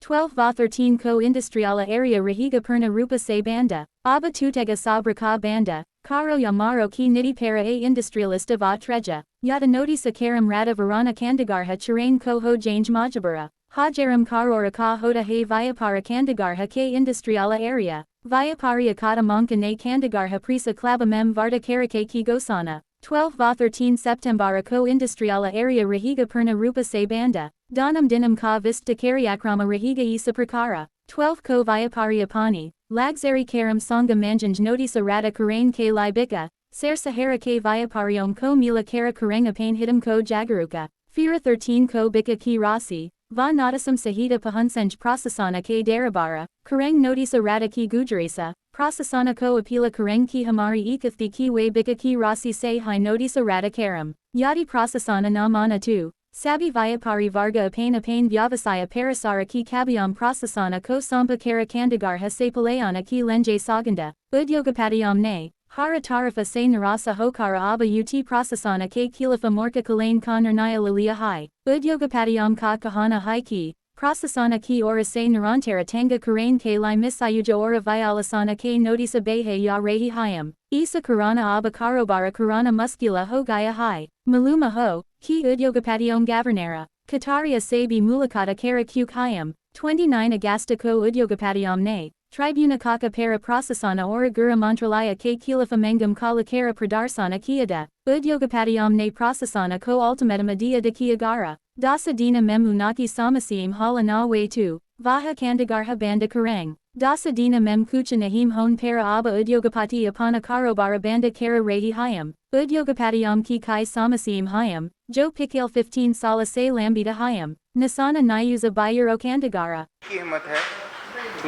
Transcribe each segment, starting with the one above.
12 Va 13 Co Industriala Area Rahiga Perna Rupa Se Banda, Aba Tutega Sabra Ka Banda, Karo Yamaro Ki Niti Para A Industrialista Va Treja, Yada Notisa Karam Rada Varana Kandagarha Charain Ko Ho Jange Majabura, Hajaram Karora Ka Hoda He Vyapara Kandagarha K Industriala Area, Vyapari Akata Monka Ne Kandagarha Prisa Klaba Mem Varda Karake Ki Gosana. 12 Va 13 Septembara Co Industriala Area Rahiga Perna Rupa Se Banda, Danam Dinam Ka Vista Karyakrama Rahiga Isa Prakara, 12 Co Vyapari Apani, Lagzari Karam Sangha Manjanj Notisa Rada Karain K Libika, Ser Sahara K Vyapariom Ko Mila Kara Karanga Pain Hitam Ko Jagaruka, Fira 13 Ko Bika Ki Rasi, Va Nadasam Sahita Pahunsenj Prasasana K Darabara, Karang Notisa Rada Ki Gujarisa, Prasasana Ko Apila Karang Ki Hamari Ekathi Ki We Bika Ki Rasi Se Hai Notisa Rada Karam, Yadi Prasasana Namana 2. Sabi Vyapari Varga Apane Vyavasaya Parasara Ki Kabyam Prasasana Ko Sampa Kara Kandagarha Se Palayana Ki Lenje Saganda, Udyogapatiyam Ne, Hara Tarafa Se Narasa Hokara Aba Ut Prasasana Ke Kilafa Morka Kalain Ka Nirnaya Lilia Hai, Udyogapatiyam Ka Kahana Hai Ki, Prasasana Ki Ora Se Narantara Tanga Karain Ke Lai Misayuja Ora Vyalasana Ke Notisa Behe Ya Rehi Hayam, Isa Karana Aba Karobara Karana Muskula Ho Gaya Hai, Maluma Ho, Ki Udyogapatiyom Governara, Kataria Sabi Mulakata Kara Q Kayam, 29 Agasta Ko Udyogapatiyom Ne, Tribuna Kaka Para Prasasana Ora Gura Mantralaya K Kilafa Mengam Kala Kara Pradarsana Kiada, Udyogapatiyom Ne Prasasana Ko Ultimatum Adia de Kiagara, Dasa Dina Memu Naki Samasiim Hala Na Way 2, Vaha Kandagarha Banda Karang. Dasa Dina Mem Kucha Nahim Hon Para Aba Udyogapati Apana Karobara Banda Kara Rehi Hayam, Udyogapatiyam Ki Kai Samasiim Hayam, Jo Pikil 15 Sala Se Lambita Hayam, Nasana Nayuza Bayuro Kandagara. की हिम्मत है,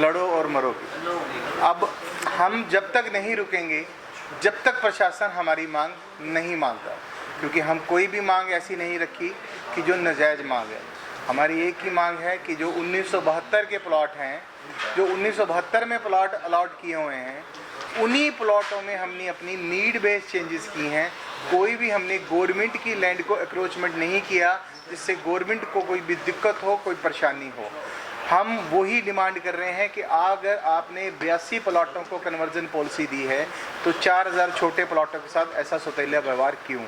लड़ो और मरो की। अब हम जब तक नहीं रुकेंगे, जब तक प्रशासन हमारी मांग नहीं मानता, क्योंकि हम कोई भी मांग ऐसी नहीं रखी कि जो नाजायज़ मांग है। हमारी एक ही मांग है कि जो 1972 के प्लॉट हैं, जो 1972 में प्लॉट अलॉट किए हुए हैं, उन्हीं प्लॉटों में हमने अपनी नीड बेस्ड चेंजेस की हैं। कोई भी हमने गवर्नमेंट की लैंड को एक्रोचमेंट नहीं किया जिससे गवर्नमेंट को कोई भी दिक्कत हो, कोई परेशानी हो। हम वही डिमांड कर रहे हैं कि अगर आपने 82 प्लॉटों को कन्वर्जन पॉलिसी दी है तो 4000 छोटे प्लॉटों के साथ ऐसा सौतेला व्यवहार क्यों?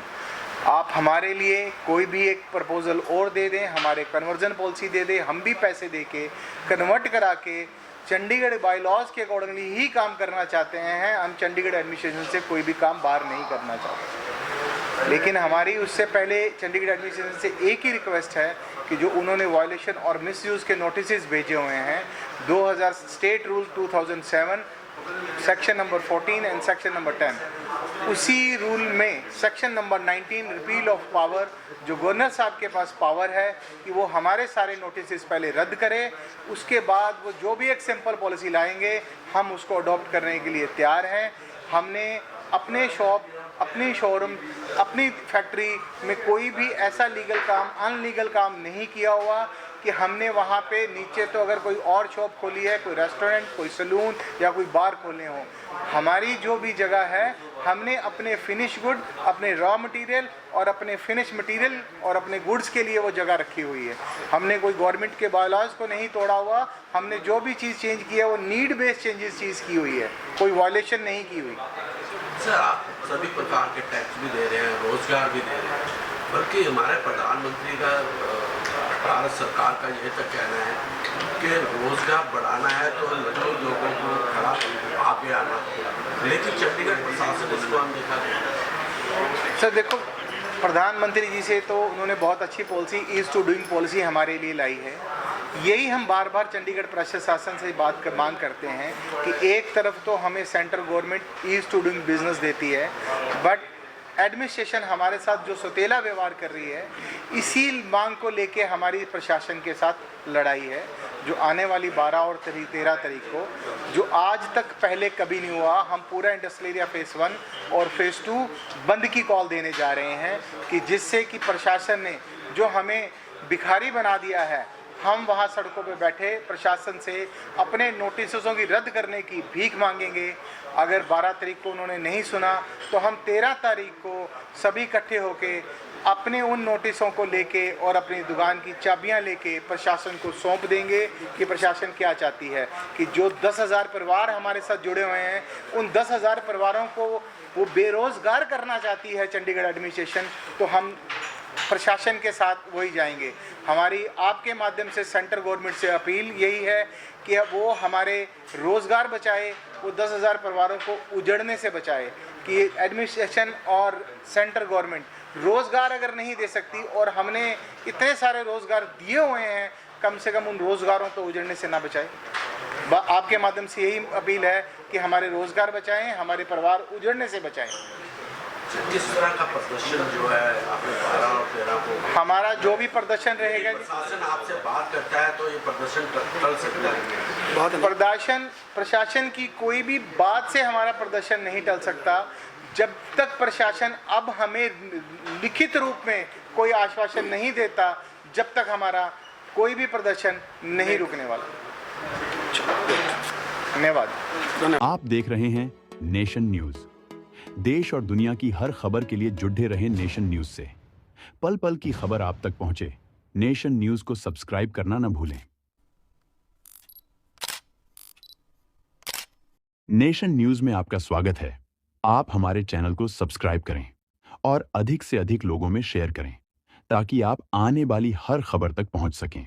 आप हमारे लिए कोई भी एक प्रपोजल और दे दें, हमारे कन्वर्जन पॉलिसी दे दें, हम भी पैसे दे के कन्वर्ट करा के चंडीगढ़ बाई लॉज के अकॉर्डिंगली ही काम करना चाहते हैं। हम चंडीगढ़ एडमिनिस्ट्रेशन से कोई भी काम बाहर नहीं करना चाहते, लेकिन हमारी उससे पहले चंडीगढ़ एडमिनिस्ट्रेशन से एक ही रिक्वेस्ट है कि जो उन्होंने वायलेशन और मिसयूज़ के नोटिस भेजे हुए हैं 2000 state rule 2007 section number 14 and section number 10, उसी रूल में section number 19 repeal of power, जो गवर्नर साहब के पास पावर है कि वो हमारे सारे नोटिस पहले रद्द करें, उसके बाद वो जो भी एक सिंपल पॉलिसी लाएंगे हम उसको अडॉप्ट करने के लिए तैयार हैं। हमने अपने शॉप, अपनी शोरूम, अपनी फैक्ट्री में कोई भी ऐसा लीगल काम, अनलीगल काम नहीं किया हुआ कि हमने वहाँ पे नीचे तो अगर कोई और शॉप खोली है, कोई रेस्टोरेंट, कोई सलून या कोई बार खोले हों। हमारी जो भी जगह है हमने अपने फिनिश गुड, अपने रॉ मटेरियल और अपने फिनिश मटेरियल और अपने गुड्स के लिए वो जगह रखी हुई है। हमने कोई गवर्नमेंट के बायलॉज को नहीं तोड़ा हुआ। हमने जो भी चीज़ चेंज की है वो नीड बेस्ड चेंजेस चीज़ की हुई है, कोई वायलेशन नहीं की हुई। सर, आप सभी प्रकार के टैक्स भी दे रहे हैं, रोजगार भी दे रहे हैं, बल्कि हमारे प्रधानमंत्री का, भारत सरकार का ये तक कहना है कि रोजगार बढ़ाना है तो मजदूर लोगों को खड़ा आगे आना, लेकिन चंडीगढ़ प्रशासन इसको अनदेखा कर। सर देखो, प्रधानमंत्री जी से तो उन्होंने बहुत अच्छी policy, ease to doing policy हमारे लिए लाई है। यही हम बार बार चंडीगढ़ प्रशासन से मांग करते हैं कि एक तरफ तो हमें central government ease to doing business देती है, बट एडमिनिस्ट्रेशन हमारे साथ जो सौतेला व्यवहार कर रही है, इसी मांग को लेके हमारी प्रशासन के साथ लड़ाई है। जो आने वाली 12 और 13 तारीख को, जो आज तक पहले कभी नहीं हुआ, हम पूरा इंडस्ट्रियल एरिया फेज़ 1 और फेज़ 2 बंद की कॉल देने जा रहे हैं कि जिससे कि प्रशासन ने जो हमें भिखारी बना दिया है, हम वहाँ सड़कों पे बैठे प्रशासन से अपने नोटिसों की रद्द करने की भीख मांगेंगे। अगर 12 तारीख को उन्होंने नहीं सुना तो हम 13 तारीख को सभी इकट्ठे होके अपने उन नोटिसों को लेके और अपनी दुकान की चाबियां लेके प्रशासन को सौंप देंगे कि प्रशासन क्या चाहती है कि जो 10,000 परिवार हमारे साथ जुड़े हुए हैं उन 10,000 परिवारों को वो बेरोज़गार करना चाहती है चंडीगढ़ एडमिनिस्ट्रेशन, तो हम प्रशासन के साथ वही जाएंगे। हमारी आपके माध्यम से सेंट्रल गवर्नमेंट से अपील यही है कि वो हमारे रोज़गार बचाए, वो 10,000 परिवारों को उजड़ने से बचाए कि एडमिनिस्ट्रेशन और सेंट्रल गवर्नमेंट रोज़गार अगर नहीं दे सकती और हमने इतने सारे रोज़गार दिए हुए हैं, कम से कम उन रोज़गारों को उजड़ने से ना बचाए। आपके माध्यम से यही अपील है कि हमारे रोज़गार बचाएं, हमारे परिवार उजड़ने से बचाएं। किस तरह का प्रदर्शन जो है आपने 12 और 13 को हमारा जो भी प्रदर्शन रहेगा, प्रशासन आपसे बात करता है तो ये प्रदर्शन कर सकता है। प्रशासन की कोई भी बात से हमारा प्रदर्शन नहीं टल सकता जब तक प्रशासन अब हमें लिखित रूप में कोई आश्वासन नहीं देता, जब तक हमारा कोई भी प्रदर्शन नहीं रुकने वाला। धन्यवाद। आप देख रहे हैं नेशन न्यूज। देश और दुनिया की हर खबर के लिए जुड़े रहें नेशन न्यूज से। पल पल की खबर आप तक पहुंचे, नेशन न्यूज को सब्सक्राइब करना न भूलें। नेशन न्यूज में आपका स्वागत है। आप हमारे चैनल को सब्सक्राइब करें और अधिक से अधिक लोगों में शेयर करें ताकि आप आने वाली हर खबर तक पहुंच सकें।